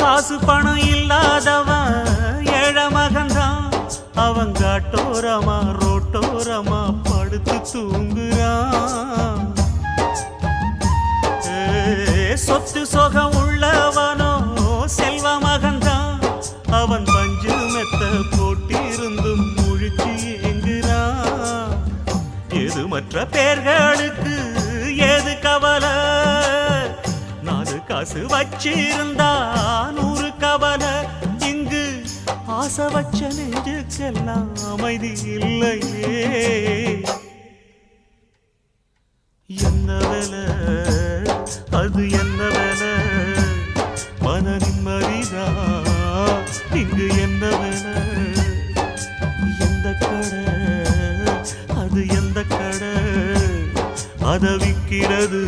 காசு பணம் இல்லாதவன் ஏழை மகன்தான். அவன் காட்டோரமா ரோட்டோரமா படுத்து தூங்குறான். சொத்து சொகம் உள்ளவனோ செல்வ மகன்தான். அவன் பஞ்சு மெத்த போட்டிருந்தும் முழிச்சு ஏங்குறான். எது மற்ற பேர்களுக்கு ஏது கவலை? 4 காசு வச்சிருந்தா 100 கவலை. இங்கு ஆசை வச்ச நெஞ்சுக்கெல்லாம் அமைதி இல்லையே. என்ன வேலை அது என்ன வேலை? மன நிம்மதிதா இங்கு என்ன வேலை? எந்த கடை அது எந்த கடை? அதை விற்கிறது